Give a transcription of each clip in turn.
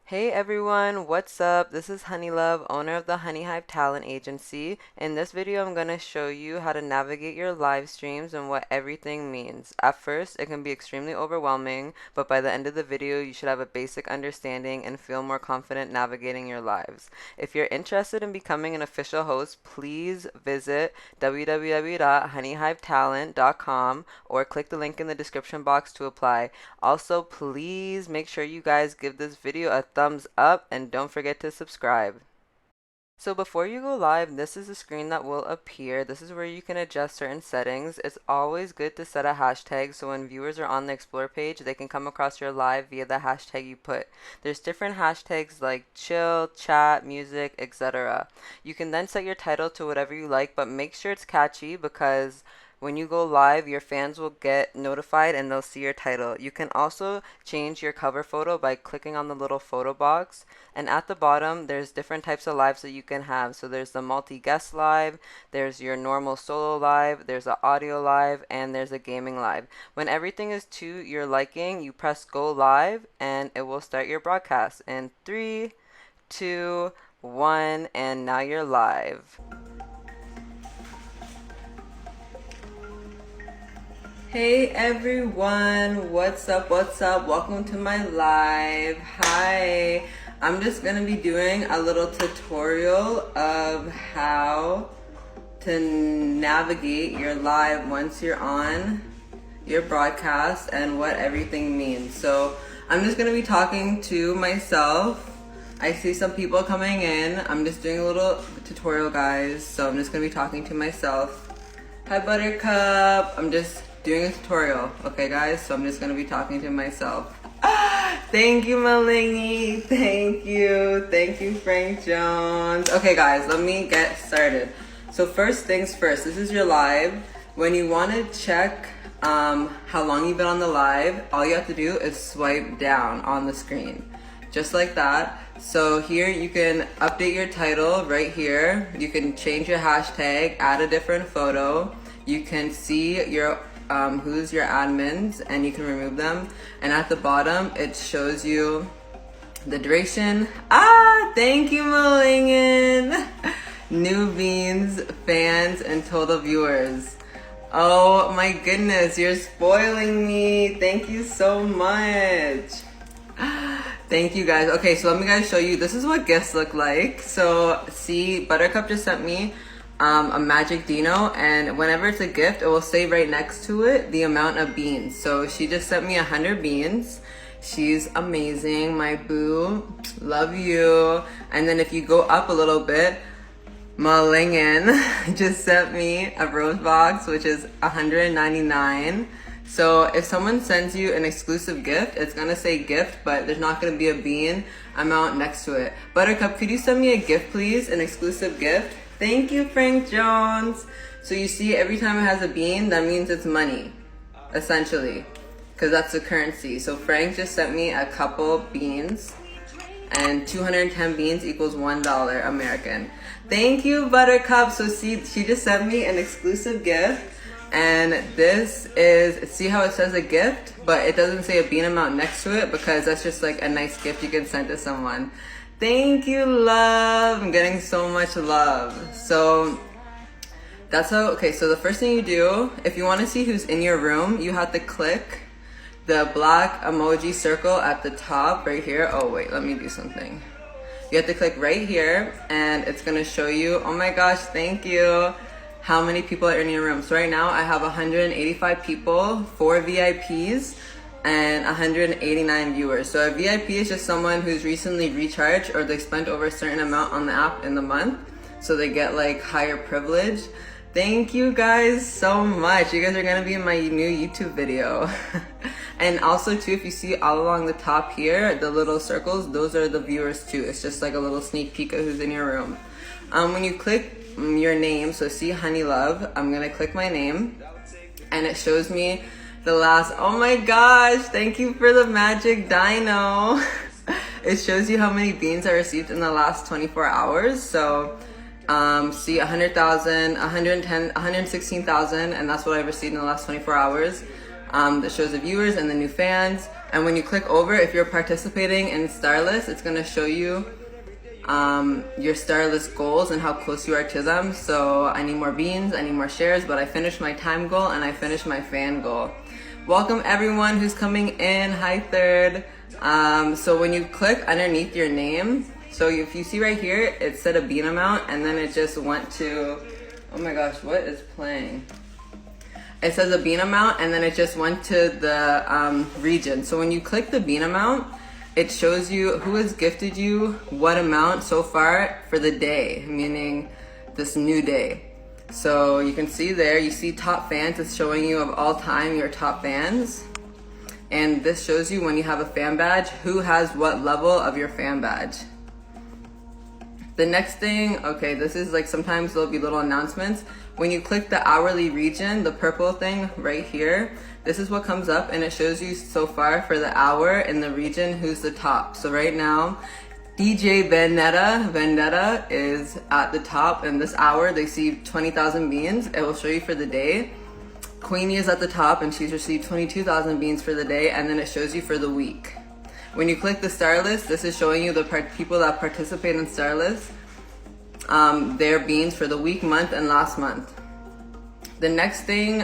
Hey everyone, what's up? This is Honeylove, owner of the Honey Hive Talent Agency. In this video, I'm going to show you how to navigate your live streams and what everything means. At first, it can be extremely overwhelming, but by the end of the video, you should have a basic understanding and feel more confident navigating your lives. If you're interested in becoming an official host, please visit www.honeyhivetalent.com or click the link in the description box to apply. Also, please make sure you guys give this video a thumbs up and don't forget to subscribe. So before you go live, this is the screen that will appear. This is where you can adjust certain settings. It's always good to set a hashtag so when viewers are on the Explore page, they can come across your live via the hashtag you put. There's different hashtags like chill, chat, music, etc. You can then set your title to whatever you like, but make sure it's catchy because when you go live, your fans will get notified and they'll see your title. You can also change your cover photo by clicking on the little photo box. And at the bottom, there's different types of lives that you can have. So there's the multi-guest live, there's your normal solo live, there's an audio live, and there's a gaming live. When everything is to your liking, you press go live and it will start your broadcast. In 3, 2, 1, and now you're live. Hey everyone, what's up, what's up? Welcome to my live. Hi, I'm just gonna be doing a little tutorial of how to navigate your live once you're on your broadcast and what everything means. So I'm just gonna be talking to myself. I see some people coming in. I'm just doing a little tutorial, guys. So I'm just gonna be talking to myself. Hi Buttercup, I'm just doing a tutorial, okay guys? So I'm just gonna be talking to myself. Thank you, Malingy. Thank you, Frank Jones. Okay guys, let me get started. So first things first, this is your live. When you wanna check how long you've been on the live, all you have to do is swipe down on the screen. Just like that. So here you can update your title right here. You can change your hashtag, add a different photo. You can see your who's your admins and you can remove them. And at the bottom, it shows you the duration. Thank you, Malingin. New beans, fans, and total viewers. Oh my goodness, you're spoiling me. Thank you so much. Thank you guys. Okay, so let me guys show you. This is what gifts look like. So see, Buttercup just sent me a magic dino, and whenever it's a gift, it will say right next to it the amount of beans. So she just sent me 100 beans. She's amazing, my boo. Love you. And then if you go up a little bit, Malingin just sent me a rose box, which is 199. So if someone sends you an exclusive gift, it's gonna say gift, but there's not gonna be a bean amount next to it. Buttercup, could you send me a gift, please? An exclusive gift? Thank you, Frank Jones. So you see, every time it has a bean, that means it's money, essentially, because that's the currency. So Frank just sent me a couple beans, and 210 beans equals $1 American. Thank you, Buttercup. So see, she just sent me an exclusive gift, and this is, see how it says a gift, but it doesn't say a bean amount next to it because that's just like a nice gift you can send to someone. Thank you, love. I'm getting so much love. So that's how, okay, so the first thing you do, if you want to see who's in your room, you have to click the black emoji circle at the top right here. Oh wait, let me do something. You have to click right here and it's going to show you, oh my gosh, thank you, how many people are in your room. So right now I have 185 people, 4 VIPs, and 189 viewers. So a VIP is just someone who's recently recharged or they spent over a certain amount on the app in the month, so they get like higher privilege. Thank you guys so much. You guys are gonna be in my new YouTube video. And also too, if you see all along the top here, the little circles, those are the viewers too. It's just like a little sneak peek of who's in your room. When you click your name, so see Honeylove, I'm gonna click my name and it shows me the last, oh my gosh, thank you for the magic dino. It shows you how many beans I received in the last 24 hours. So see 100,000, 110, 116,000, and that's what I received in the last 24 hours. that shows the viewers and the new fans. And when you click over, if you're participating in star list, it's gonna show you your star list goals and how close you are to them. So I need more beans, I need more shares, but I finished my time goal and I finished my fan goal. Welcome everyone who's coming in. Hi Third. So when you click underneath your name, so if you see right here, it said a bean amount and then it just went to, oh my gosh, what is playing? It says a bean amount and then it just went to the region. So when you click the bean amount, it shows you who has gifted you what amount so far for the day, meaning this new day. So you can see there, you see top fans, it's showing you of all time your top fans. And this shows you when you have a fan badge, who has what level of your fan badge. The next thing, okay, this is like sometimes there'll be little announcements. When you click the hourly region, the purple thing right here, this is what comes up and it shows you so far for the hour in the region who's the top. So right now, DJ Vendetta is at the top in this hour. They received 20,000 beans. It will show you for the day. Queenie is at the top and she's received 22,000 beans for the day, and then it shows you for the week. When you click the star list, this is showing you the people that participate in star list, their beans for the week, month, and last month. The next thing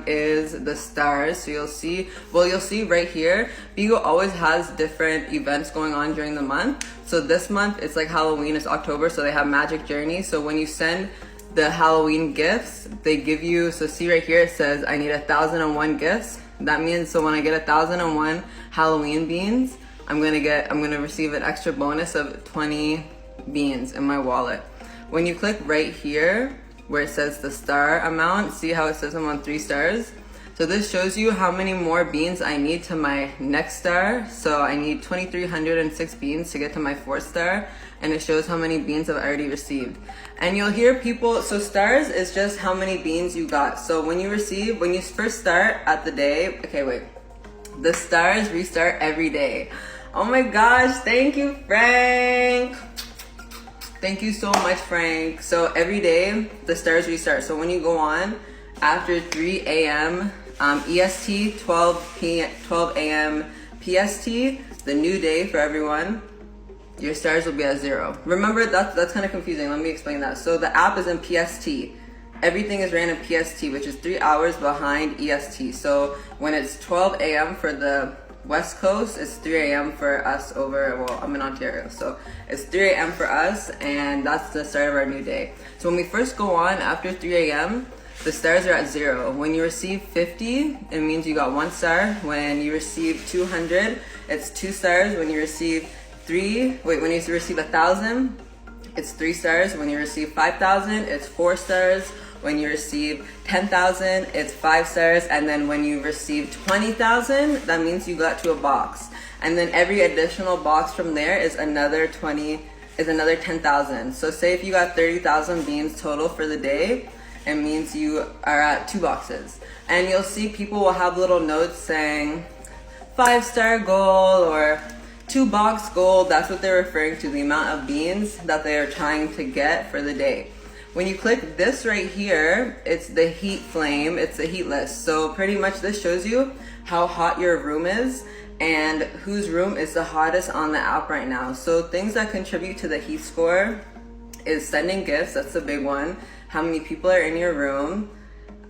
is the stars. So you'll see right here, BIGO always has different events going on during the month. So this month, it's like Halloween, it's October, so they have Magic Journey. So when you send the Halloween gifts, they give you, so see right here, it says, I need 1,001 gifts. That means, so when I get 1,001 Halloween beans, I'm gonna receive an extra bonus of 20 beans in my wallet. When you click right here, where it says the star amount, see how it says I'm on 3 stars? So this shows you how many more beans I need to my next star. So I need 2,306 beans to get to my 4th star, and it shows how many beans I've already received. And you'll hear people, so stars is just how many beans you got. So when you first start at the day, okay wait, the stars restart every day. Oh my gosh, thank you Frank. Thank you so much, Frank. So every day, the stars restart. So when you go on, after 3 a.m. EST, 12 a.m. PST, the new day for everyone, your stars will be at 0. Remember, that's kind of confusing. Let me explain that. So the app is in PST. Everything is ran in PST, which is 3 hours behind EST. So when it's 12 a.m. for the West Coast, it's 3 a.m. for us over, well, I'm in Ontario, so it's 3 a.m. for us, and that's the start of our new day. So when we first go on after 3 a.m., the stars are at 0. When you receive 50, it means you got 1 star. When you receive 200, it's 2 stars. When you receive 1,000, it's 3 stars. When you receive 5,000, it's 4 stars. When you receive 10,000, it's 5 stars. And then when you receive 20,000, that means you got to a box. And then every additional box from there is another 10,000. So say if you got 30,000 beans total for the day, it means you are at 2 boxes. And you'll see people will have little notes saying 5-star goal or 2-box goal. That's what they're referring to, the amount of beans that they are trying to get for the day. When you click this right here, it's the heat flame, it's the heat list. So pretty much this shows you how hot your room is and whose room is the hottest on the app right now. So things that contribute to the heat score is sending gifts, that's the big one. How many people are in your room,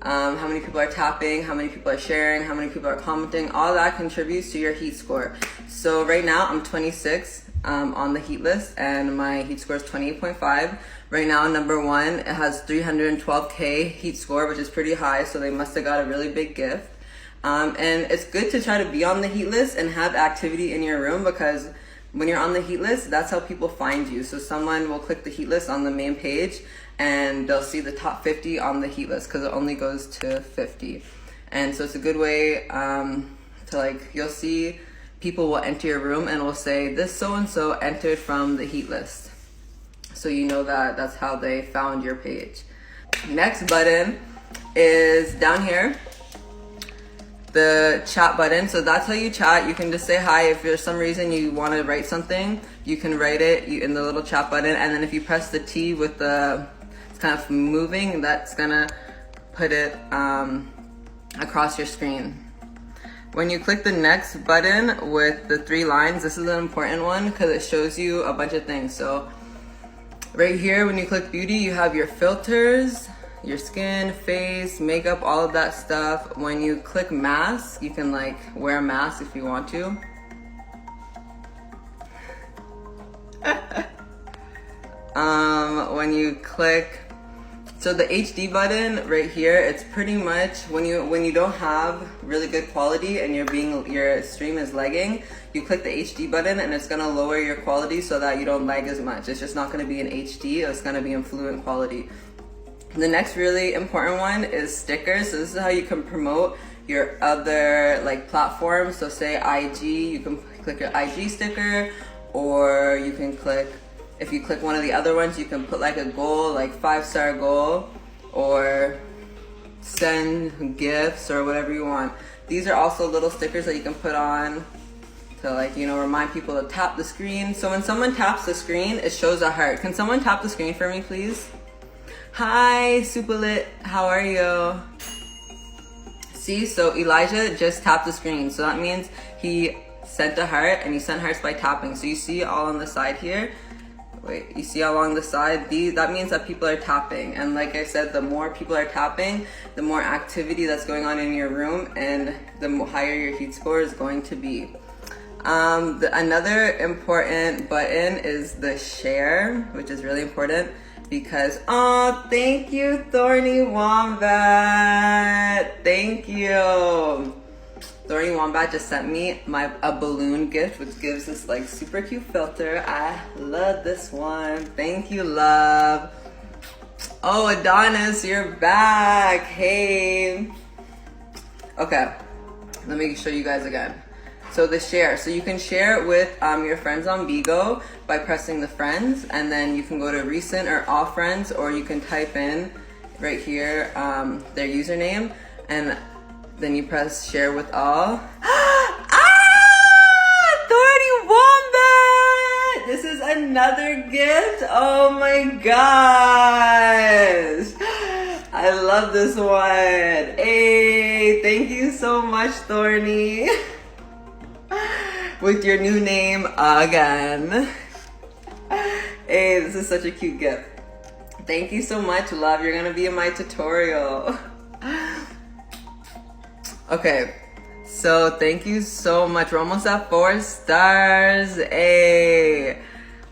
how many people are tapping, how many people are sharing, how many people are commenting, all that contributes to your heat score. So right now I'm 26 on the heat list and my heat score is 28.5. Right now, number 1, it has 312K heat score, which is pretty high, so they must have got a really big gift. And it's good to try to be on the heat list and have activity in your room, because when you're on the heat list, that's how people find you. So someone will click the heat list on the main page and they'll see the top 50 on the heat list because it only goes to 50. And so it's a good way to you'll see people will enter your room and will say, this so-and-so entered from the heat list. So you know that that's how they found your page. Next button is down here, the chat button. So that's how you chat. You can just say hi. If there's some reason you want to write something, you can write it in the little chat button. And then if you press the T with the, it's kind of moving, that's gonna put it across your screen. When you click the next button with the 3 lines, this is an important one because it shows you a bunch of things. So right here, when you click beauty, you have your filters, your skin, face, makeup, all of that stuff. When you click mask, you can like wear a mask if you want to. When you click, so the HD button right here, it's pretty much when you don't have really good quality and your stream is lagging, you click the HD button and it's gonna lower your quality so that you don't lag as much. It's just not gonna be in HD, it's gonna be in fluent quality. The next really important one is stickers. So this is how you can promote your other like platforms. So say IG, you can click your IG sticker, or you can click, if you click one of the other ones, you can put like a goal, like 5-star goal, or send gifts or whatever you want. These are also little stickers that you can put on to like, you know, remind people to tap the screen. So when someone taps the screen, it shows a heart. Can someone tap the screen for me, please? Hi, super lit, how are you? See, so Elijah just tapped the screen. So that means he sent a heart, and he sent hearts by tapping. So you see all on the side here. Wait, you see along the side, that means that people are tapping. And like I said, the more people are tapping, the more activity that's going on in your room, and the higher your heat score is going to be. Another important button is the share, which is really important because, oh, thank you, Thorny Wombat. Thank you. Thorny Wombat just sent me a balloon gift, which gives this like super cute filter. I love this one. Thank you, love. Oh, Adonis, you're back. Hey. Okay, let me show you guys again. So the share, so you can share with your friends on BIGO by pressing the friends, and then you can go to recent or all friends, or you can type in right here their username, and then you press share with all. Thorny Wombat! This is another gift. Oh my gosh. I love this one. Hey, thank you so much, Thorny. With your new name again. Hey, this is such a cute gift. Thank you so much, love. You're gonna be in my tutorial. Okay, so thank you so much. We're almost at 4 stars. Hey.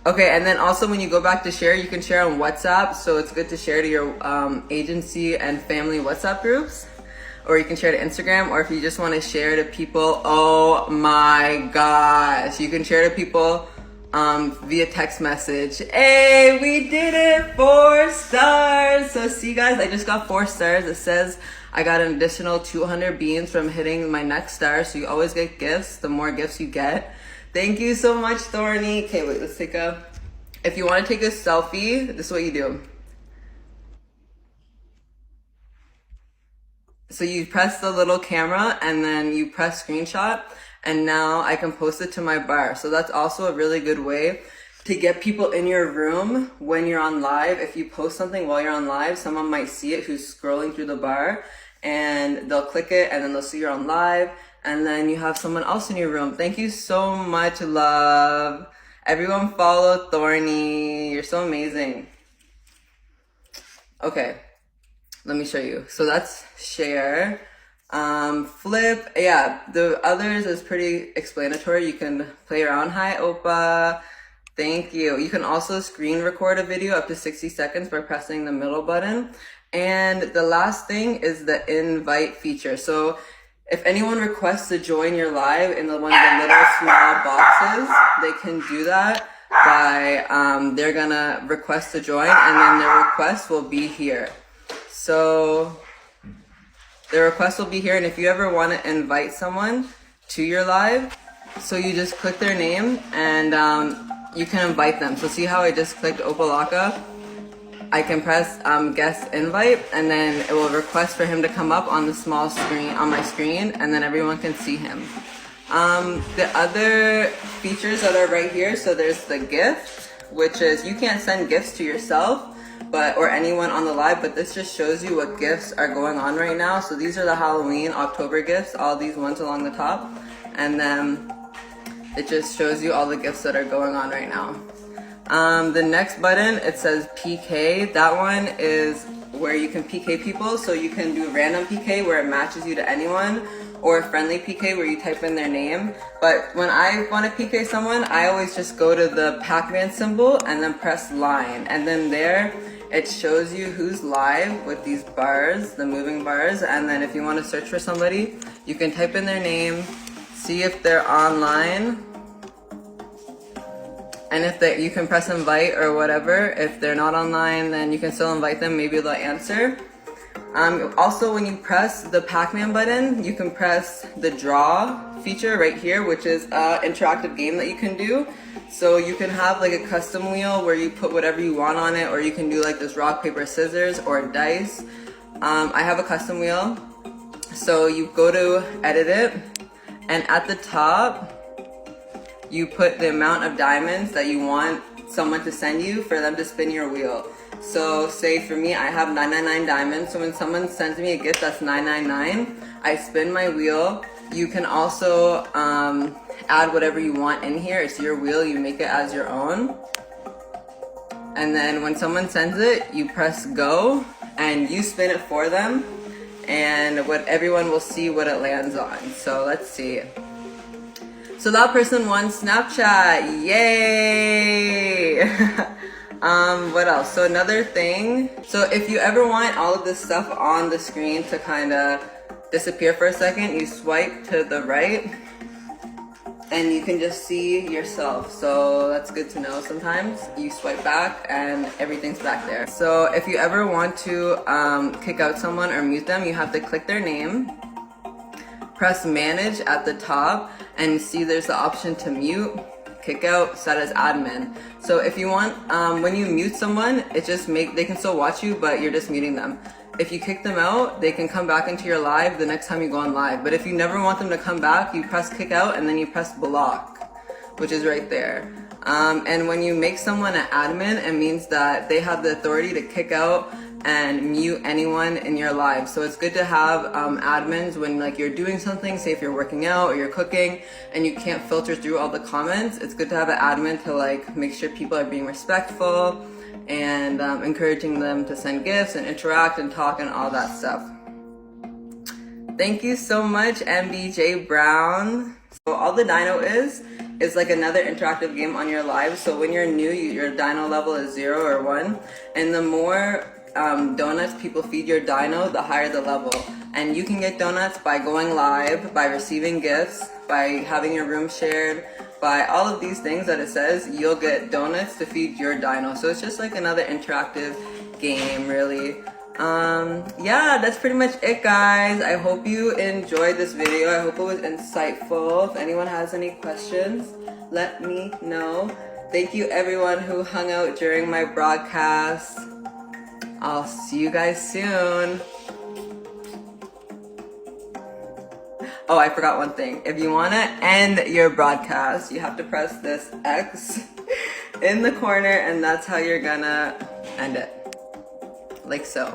Okay, and then also when you go back to share, you can share on WhatsApp. So it's good to share to your agency and family WhatsApp groups. Or you can share to Instagram, or if you just want to share to people, oh my gosh, you can share to people via text message. Hey, we did it, 4 stars. So see guys, I just got 4 stars. It says I got an additional 200 beans from hitting my next star. So you always get gifts, the more gifts you get. Thank you so much, Thorny. Okay, wait, let's take if you want to take a selfie, this is what you do. So you press the little camera and then you press screenshot, and now I can post it to my bar. So that's also a really good way to get people in your room when you're on live. If you post something while you're on live, someone might see it who's scrolling through the bar, and they'll click it and then they'll see you're on live, and then you have someone else in your room. Thank you so much, love. Everyone follow Thorny. You're so amazing. Okay. Let me show you. So that's share. Flip. Yeah, the others is pretty explanatory. You can play around. Hi, Opa. Thank you. You can also screen record a video up to 60 seconds by pressing the middle button. And the last thing is the invite feature. So if anyone requests to join your live in one of the little small boxes, they can do that by, they're gonna request to join, and then their request will be here. So the request will be here, and if you ever want to invite someone to your live, so you just click their name and you can invite them. So see how I just clicked Opalaka? I can press guest invite, and then it will request for him to come up on the small screen, on my screen, and then everyone can see him. The other features that are right here, so there's the gift, which is you can't send gifts to yourself, but or anyone on the live, but this just shows you what gifts are going on right now. So these are the Halloween October gifts, all these ones along the top, and then it just shows you all the gifts that are going on right now. The next button, it says PK. That one is where you can PK people, so you can do random PK where it matches you to anyone, or friendly PK where you type in their name. But when I want to PK someone, I always just go to the Pac-Man symbol and then press line, and then there it shows you who's live with these bars, the moving bars. And then if you want to search for somebody, you can type in their name, see if they're online, and if you can press invite or whatever. If they're not online, then you can still invite them, maybe they'll answer. Also, when you press the Pac-Man button, you can press the draw feature right here, which is an interactive game that you can do. So you can have like a custom wheel where you put whatever you want on it, or you can do like this rock, paper, scissors, or dice. I have a custom wheel. So you go to edit it, and at the top, you put the amount of diamonds that you want someone to send you for them to spin your wheel. So say for me, I have 999 diamonds. So when someone sends me a gift that's 999, I spin my wheel. You can also add whatever you want in here. It's your wheel, you make it as your own. And then when someone sends it, you press go and you spin it for them. And everyone will see what it lands on. So let's see. So that person won Snapchat, yay! What else? So another thing, so if you ever want all of this stuff on the screen to kind of disappear for a second, you swipe to the right and you can just see yourself. So that's good to know. Sometimes you swipe back and everything's back there. So if you ever want to kick out someone or mute them, you have to click their name, press manage at the top, and see there's the option to mute, kick out, set as admin. So if you want, when you mute someone, they can still watch you, but you're just muting them. If you kick them out, they can come back into your live the next time you go on live. But if you never want them to come back, you press kick out and then you press block, which is right there. And when you make someone an admin, it means that they have the authority to kick out and mute anyone in your live. So it's good to have admins when like you're doing something, say if you're working out or you're cooking and you can't filter through all the comments, it's good to have an admin to like make sure people are being respectful and encouraging them to send gifts and interact and talk and all that stuff. Thank you so much, MBJ Brown. So all the dino is like another interactive game on your live. So when you're new, your dino level is 0 or 1, and the more donuts people feed your dino, the higher the level. And you can get donuts by going live, by receiving gifts, by having your room shared, by all of these things that it says. You'll get donuts to feed your dino. So it's just like another interactive game, really. Yeah, that's pretty much it, guys. I hope you enjoyed this video. I hope it was insightful. If anyone has any questions, let me know. Thank you everyone who hung out during my broadcast. I'll see you guys soon. Oh, I forgot one thing. If you want to end your broadcast, you have to press this X in the corner, and that's how you're gonna end it. Like so.